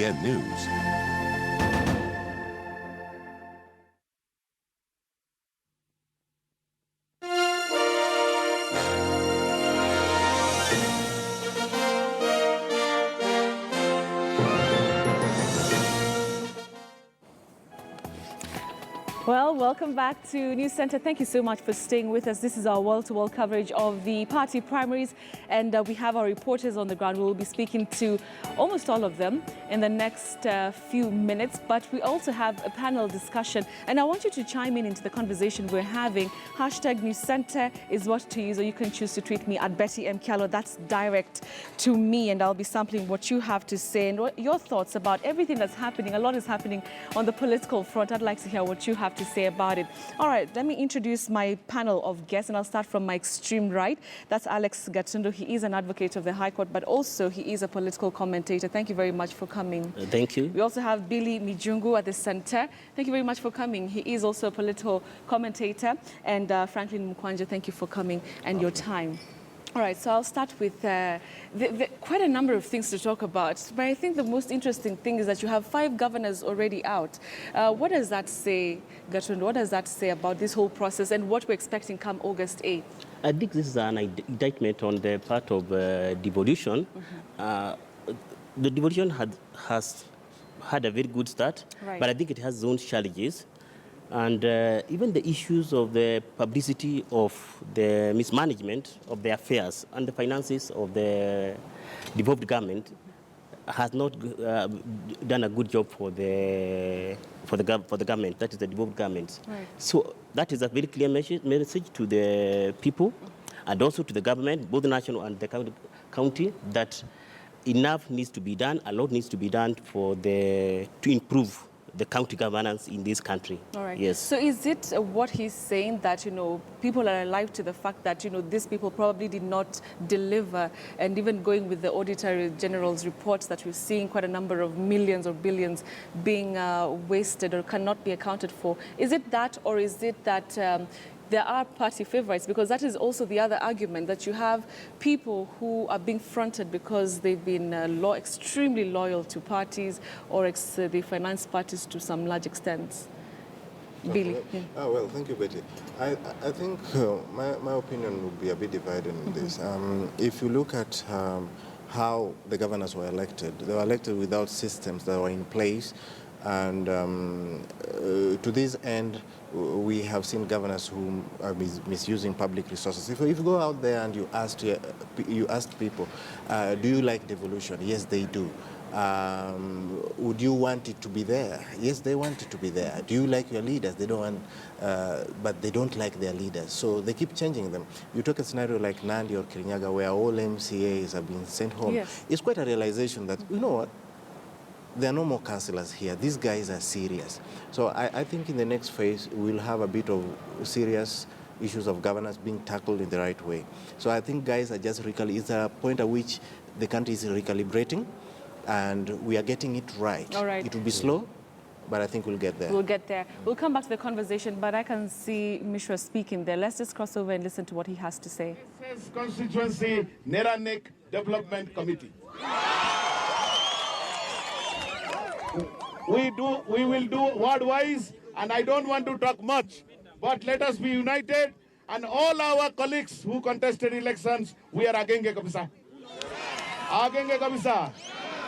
TVN News. Well, welcome back to News Center. Thank you so much for staying with us. This is our wall-to-wall coverage of the party primaries, and we have our reporters on the ground. We'll be speaking to almost all of them in the next few minutes, but we also have a panel discussion, and I want you to chime in into the conversation we're having. Hashtag News Center is what to use, or you can choose to tweet me at Betty M. Kialo. That's direct to me, and I'll be sampling what you have to say and what your thoughts about everything that's happening. A lot is happening on the political front. I'd like to hear what you have to say about it. All right, let me introduce my panel of guests, and I'll start from my extreme right. That's Alex Gatundo. He is an advocate of the High Court, but also he is a political commentator. Thank you very much for coming. Thank you. We also have Billy Mijungu at the center. Thank you very much for coming. He is also a political commentator. And Franklin Mkwanja, thank you for coming and your time. All right, so I'll start with quite a number of things to talk about, but I think the most interesting thing is that you have 5 governors already out. What does that say, Gatundo? What does that say about this whole process and what we're expecting come August 8th? I think this is an indictment on the part of devolution. The devolution has had a very good start, right, but I think it has its own challenges. And even the issues of the publicity of the mismanagement of the affairs and the finances of the devolved government has not done a good job for the government, that is the devolved government. Right. So that is a very clear message to the people and also to the government, both the national and the county, that enough needs to be done, a lot needs to be done to improve the county governance in this country. All right. Yes. So is it what he's saying that, people are alive to the fact that, these people probably did not deliver, and even going with the Auditor General's reports that we're seeing quite a number of millions or billions being wasted or cannot be accounted for. Is it that, or is it that there are party favorites? Because that is also the other argument, that you have people who are being fronted because they've been extremely loyal to parties, or they finance parties to some large extent. Billy. Okay. Yeah. Well, thank you, Betty. I think my opinion would be a bit divided in this. If you look at how the governors were elected, they were elected without systems that were in place. And to this end, we have seen governors who are misusing public resources. If you go out there and you ask people, do you like devolution? Yes, they do. Would you want it to be there? Yes, they want it to be there. Do you like your leaders? They don't want, but they don't like their leaders. So they keep changing them. You took a scenario like Nandi or Kirinyaga, where all MCAs have been sent home. Yes. It's quite a realization that, you know what, there are no more councillors here. These guys are serious. So I think in the next phase, we'll have a bit of serious issues of governance being tackled in the right way. So I think guys are just it's a point at which the country is recalibrating, and we are getting it right. All right. It will be slow, but I think we'll get there. We'll get there. We'll come back to the conversation, but I can see Mishra speaking there. Let's just cross over and listen to what he has to say. Constituency Neranek Development Committee. We will do word-wise, and I don't want to talk much, but let us be united, and all our colleagues who contested elections, we are agenge kabisa. Agenge kabisa.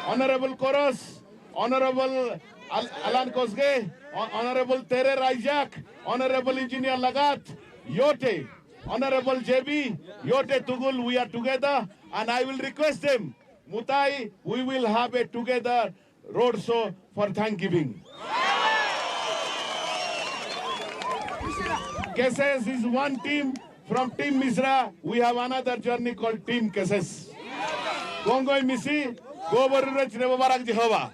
Honorable Koros, Honorable Alan Kosge, Honorable Tere Rajak, Honorable Engineer Lagat, Yote, Honorable JB, Yote Tugul, we are together, and I will request them, Mutai, we will have a together road show for Thanksgiving. Cases is one team. From Team Misra, we have another journey called Team Cases. Congo Misi, go Barak Jehovah.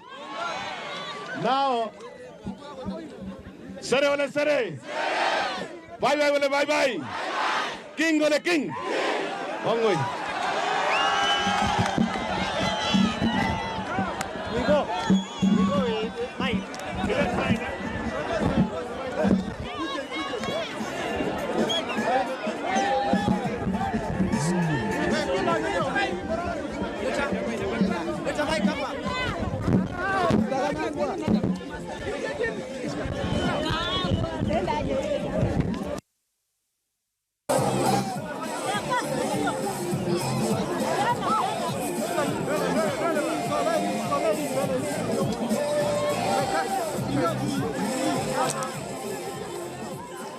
Now, Sare Ole Sare. Bye bye Ole bye bye. King Ole King. Congo. We go.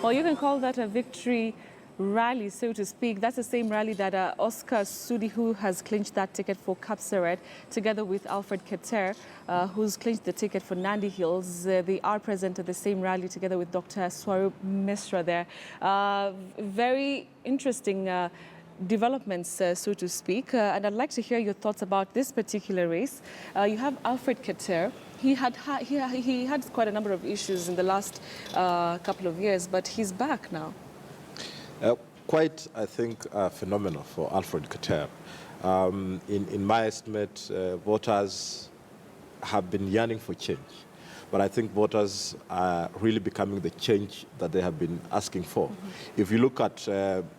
Well, you can call that a victory rally, so to speak. That's the same rally that Oscar Sudi, who has clinched that ticket for Kapsaret, together with Alfred Keter, who's clinched the ticket for Nandi Hills. They are present at the same rally together with Dr. Swarup Misra there. Very interesting developments, so to speak. And I'd like to hear your thoughts about this particular race. You have Alfred Keter. He had quite a number of issues in the last couple of years, but he's back now. Quite, I think, phenomenal for Alfred Keter. In my estimate, voters have been yearning for change. But I think voters are really becoming the change that they have been asking for. Mm-hmm. If you look at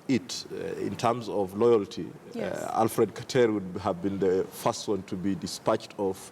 it in terms of loyalty, yes. Alfred Keter would have been the first one to be dispatched off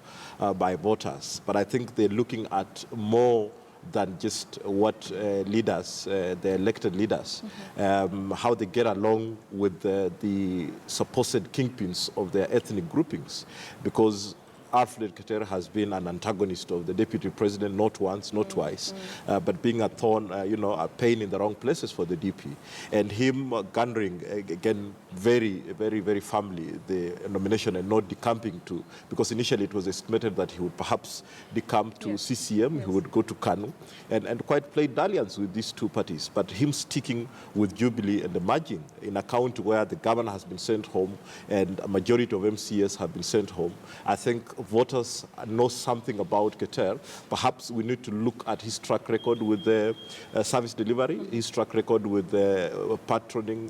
by voters. But I think they're looking at more than just what leaders, the elected leaders, how they get along with the supposed kingpins of their ethnic groupings. Because Alfred Keter has been an antagonist of the deputy president, not once, not twice, but being a thorn, a pain in the wrong places for the DP. And him garnering, again, very, very, very firmly the nomination and not decamping to, because initially it was estimated that he would perhaps decamp to CCM, yes. He would go to Kanu, and quite played dalliance with these two parties. But him sticking with Jubilee and emerging in a county where the governor has been sent home and a majority of MCAs have been sent home, I think voters know something about Keter. Perhaps we need to look at his track record with the service delivery, his track record with the patroning,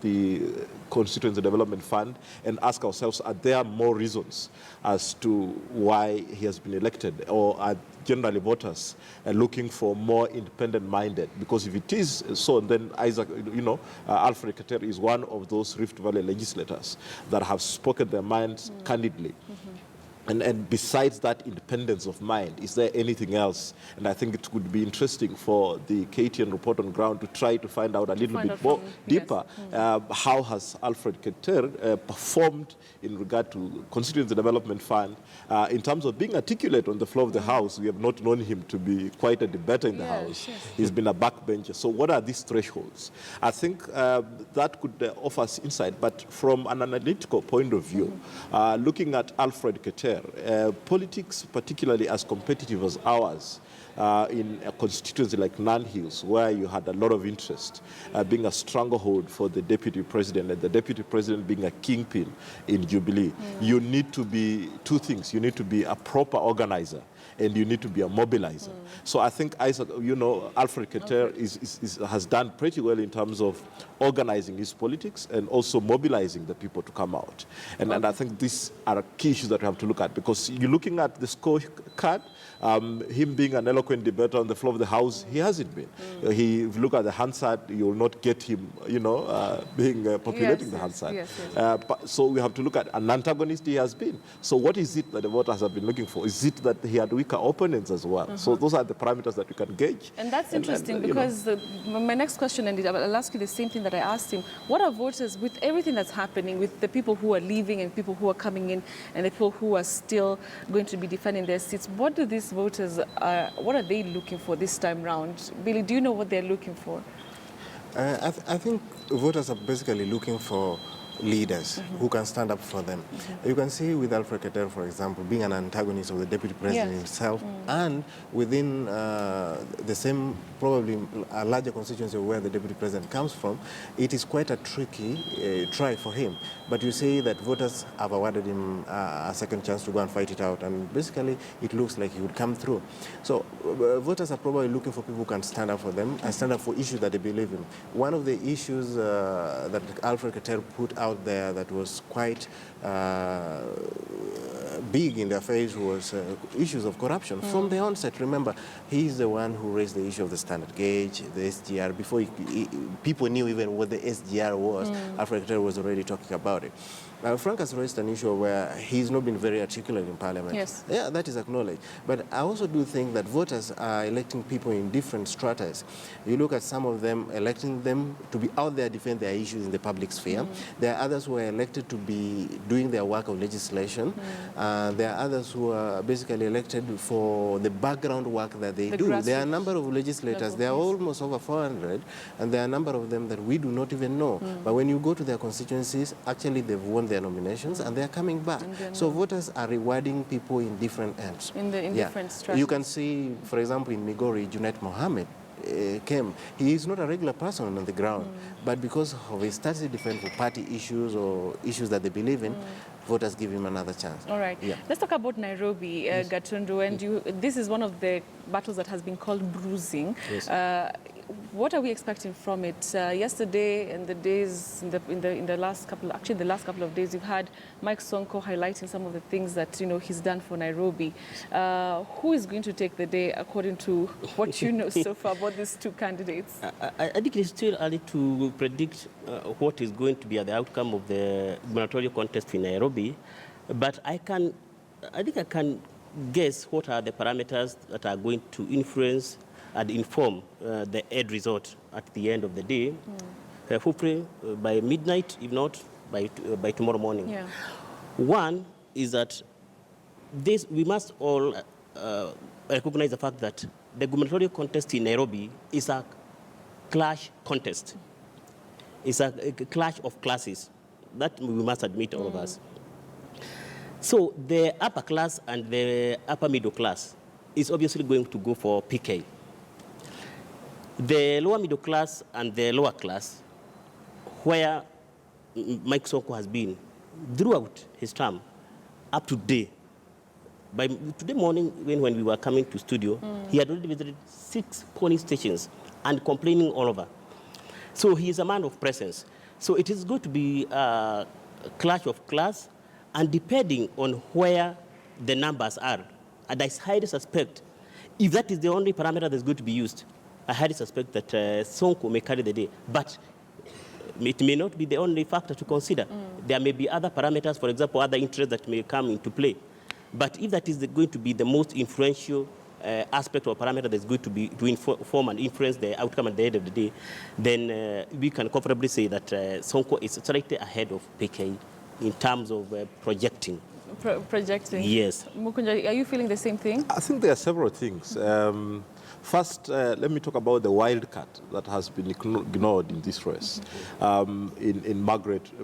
the Constituency Development Fund, and ask ourselves, are there more reasons as to why he has been elected? Or are generally voters looking for more independent-minded? Because if it is so, then Alfred Keter is one of those Rift Valley legislators that have spoken their minds candidly. And besides that independence of mind, is there anything else? And I think it would be interesting for the KTN report on ground to try to find out a little bit more deeper. Yes. How has Alfred Keter performed in regard to Constituency Development Fund? In terms of being articulate on the floor of the House, we have not known him to be quite a debater in the House. Yes. He's been a backbencher. So what are these thresholds? I think that could offer us insight. But from an analytical point of view, looking at Alfred Keter, politics, particularly as competitive as ours, in a constituency like Nandi Hills, where you had a lot of interest, being a stronghold for the deputy president, and the deputy president being a kingpin in Jubilee, you need to be two things. You need to be a proper organizer, and you need to be a mobilizer. So I think Alfred Keter has done pretty well in terms of organizing his politics and also mobilizing the people to come out. And I think these are key issues that we have to look at, because you're looking at the scorecard, him being an eloquent debater on the floor of the House, he hasn't been. If you look at the Hansard, you will not get him, populating the Hansard. Yes. So we have to look at an antagonist he has been. So what is it that the voters have been looking for? Is it that he had weaker opponents as well? So those are the parameters that we can gauge. And that's interesting, because my next question, and I'll ask you the same thing that I asked him. What are voters, with everything that's happening, with the people who are leaving and people who are coming in and the people who are still going to be defending their seats, what do these voters, what are they looking for this time round? Billy, do you know what they're looking for? I think voters are basically looking for leaders who can stand up for them. You can see with Alfred Keter, for example, being an antagonist of the deputy president himself, and within the same, probably a larger constituency where the deputy president comes from, it is quite a tricky try for him. But you see that voters have awarded him a second chance to go and fight it out, and basically it looks like he would come through. So voters are probably looking for people who can stand up for them and stand up for issues that they believe in. One of the issues that Alfred Keter put out there that was quite big in their face was issues of corruption. From the onset, remember, he's the one who raised the issue of the standard gauge, the SGR. Before people knew even what the SGR was, Alfred Keter was already talking about it. Frank has raised an issue where he's not been very articulate in Parliament. Yes. Yeah, that is acknowledged. But I also do think that voters are electing people in different stratas. You look at some of them electing them to be out there defend their issues in the public sphere. There are others who are elected to be doing their work of legislation. There are others who are basically elected for the background work that they do. There are a number of legislators. There are almost over 400, and there are a number of them that we do not even know. But when you go to their constituencies, actually they've won their nominations and they're coming back. So voters are rewarding people in different ends. In different strategies. You can see, for example, in Migori, Junet Mohammed came. He is not a regular person on the ground, but because of his started to defend for party issues or issues that they believe in, voters give him another chance. All right. Yeah. Let's talk about Nairobi, Gatundu. And this is one of the battles that has been called bruising. Yes. What are we expecting from it? Yesterday and the days in the last couple, actually the last couple of days, you've had Mike Sonko highlighting some of the things that he's done for Nairobi. Who is going to take the day, according to what you know so far about these two candidates? I think it's still early to predict what is going to be the outcome of the gubernatorial contest in Nairobi, but I think I can guess what are the parameters that are going to influence and inform the end result at the end of the day, hopefully by midnight, if not by tomorrow morning. Yeah. One is that we must all recognize the fact that the gubernatorial contest in Nairobi is a clash contest. It's a clash of classes. That we must admit, all of us. So the upper class and the upper middle class is obviously going to go for PK. The lower middle class and the lower class, where Mike Sonko has been throughout his term, up to date. By today morning, when we were coming to studio, he had already visited 6 polling stations and complaining all over. So he is a man of presence. So it is going to be a clash of class, and depending on where the numbers are, and I highly suspect, if that is the only parameter that's going to be used, I highly suspect that Sonko may carry the day. But it may not be the only factor to consider. There may be other parameters, for example, other interests that may come into play. But if that is going to be the most influential aspect or parameter that's going to be to inform and influence the outcome at the end of the day, then we can comfortably say that Sonko is slightly ahead of PK in terms of projecting. Projecting? Yes. Mukunja, are you feeling the same thing? I think there are several things. First, let me talk about the wild card that has been ignored in this race, in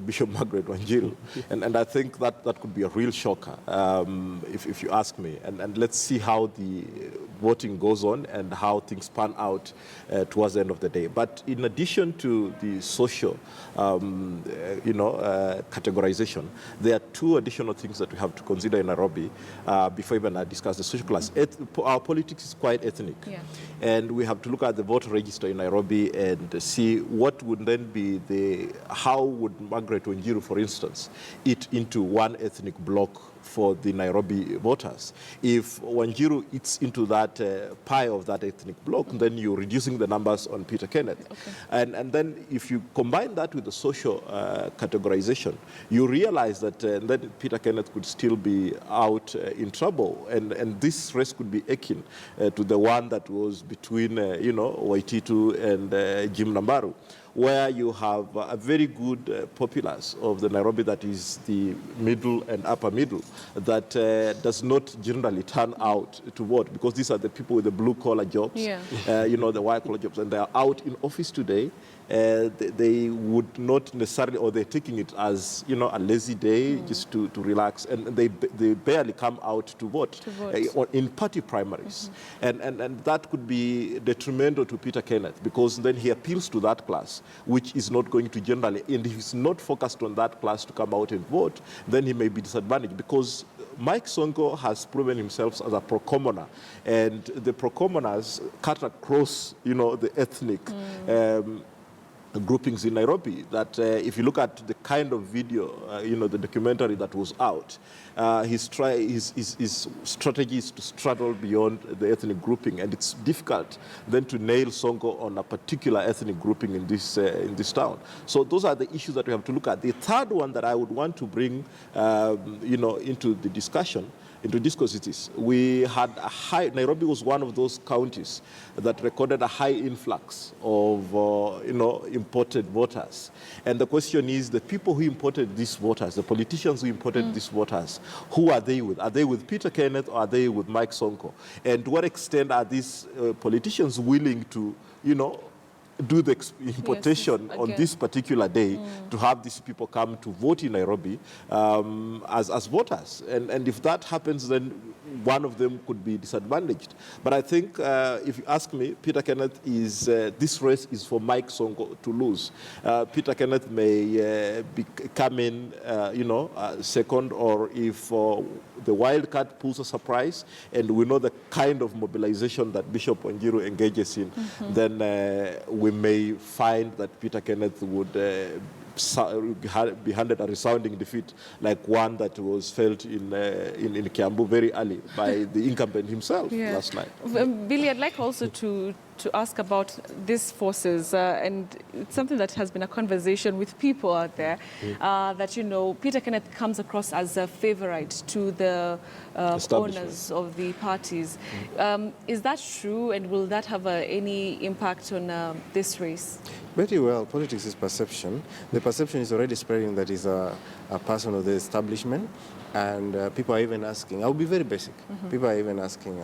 Bishop Margaret Wanjiru. And I think that could be a real shocker, if you ask me. And let's see how the voting goes on and how things pan out towards the end of the day. But in addition to the social, categorization, there are 2 additional things that we have to consider in Nairobi before even I discuss the social class. Our politics is quite ethnic. Yeah. And we have to look at the voter register in Nairobi and see what would then be how would Margaret Wanjiru, for instance, eat into one ethnic block for the Nairobi voters. If Wanjiru eats into that pie of that ethnic block, then you're reducing the numbers on Peter Kenneth. Okay. And then if you combine that with the social categorization, you realize that then Peter Kenneth could still be out in trouble. And this race could be akin to the one that was between, Waititu and Jim Nambaru, where you have a very good populace of the Nairobi that is the middle and upper middle that does not generally turn out to vote, because these are the people with the blue-collar jobs, the white-collar jobs, and they are out in office today. They would not necessarily, or they're taking it as, a lazy day just to relax, and they barely come out to vote. In party primaries. And that could be detrimental to Peter Kenneth, because then he appeals to that class, which is not going to generally, and if he's not focused on that class to come out and vote, then he may be disadvantaged, because Mike Sonko has proven himself as a pro-commoner, and the pro-commoners cut across, the ethnic groupings in Nairobi, that if you look at the kind of video, the documentary that was out, his strategy is to straddle beyond the ethnic grouping, and it's difficult then to nail Sonko on a particular ethnic grouping in this town. So those are the issues that we have to look at. The third one that I would want to bring, into the discussion, into discourse, it is, we had a high, Nairobi was one of those counties that recorded a high influx of, imported voters. And the question is, the people who imported these voters, the politicians who imported these voters, who are they with? Are they with Peter Kenneth, or are they with Mike Sonko? And to what extent are these politicians willing to, do the importation on this particular day to have these people come to vote in Nairobi as voters? And if that happens, then one of them could be disadvantaged. But I think, if you ask me, Peter Kenneth is, this race is for Mike Sonko to lose. Peter Kenneth may come in, second, or if the wild card pulls a surprise, and we know the kind of mobilization that Bishop Wanjiru engages in, then we may find that Peter Kenneth would be handed a resounding defeat, like one that was felt in Kiambu very early by the incumbent himself last night. Billy, I'd like also to ask about these forces, and it's something that has been a conversation with people out there, that, Peter Kenneth comes across as a favorite to the owners of the parties. Is that true, and will that have any impact on this race? Very well. Politics is perception. The perception is already spreading that he's a person of the establishment. And people are even asking, I'll be very basic, people are even asking,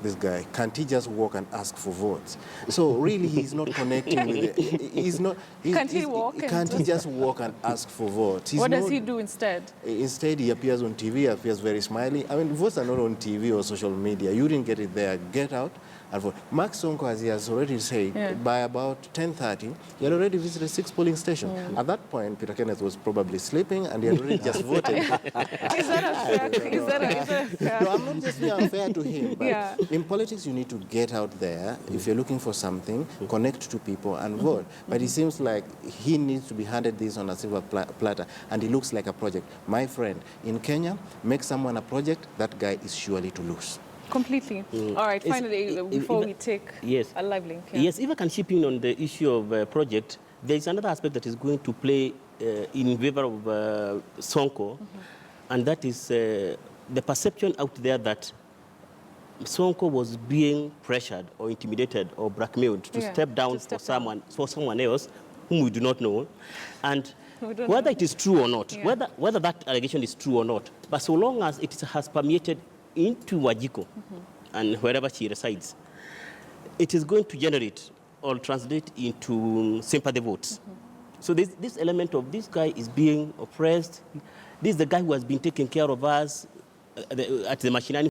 this guy, can't he just walk and ask for votes? So really he's not connecting with it. Can't he just walk and ask for votes? What does he do instead? Instead he appears on TV, appears very smiley. Votes are not on TV or social media. You didn't get it there. Get out and vote. Mark Sonko, as he has already said, by about 10:30, he had already visited 6 polling stations. At that point, Peter Kenneth was probably sleeping, and he had already just voted. Is that unfair? No, I'm not just being unfair to him, but in politics you need to get out there. If you're looking for something, connect to people and vote. But it seems like he needs to be handed this on a silver platter, and he looks like a project. My friend, in Kenya, make someone a project, that guy is surely to lose. Completely. All right, finally, before we take a live link. Yes, if I can chip in on the issue of project, there is another aspect that is going to play in favor of Sonko, and that is the perception out there that Sonko was being pressured or intimidated or blackmailed to step down for someone else whom we do not know, and whether it is true or not, whether that allegation is true or not, but so long as it has permeated into Wajiko and wherever she resides, it is going to generate or translate into sympathy votes. So this element of this guy is being oppressed. This is the guy who has been taking care of us at the machinery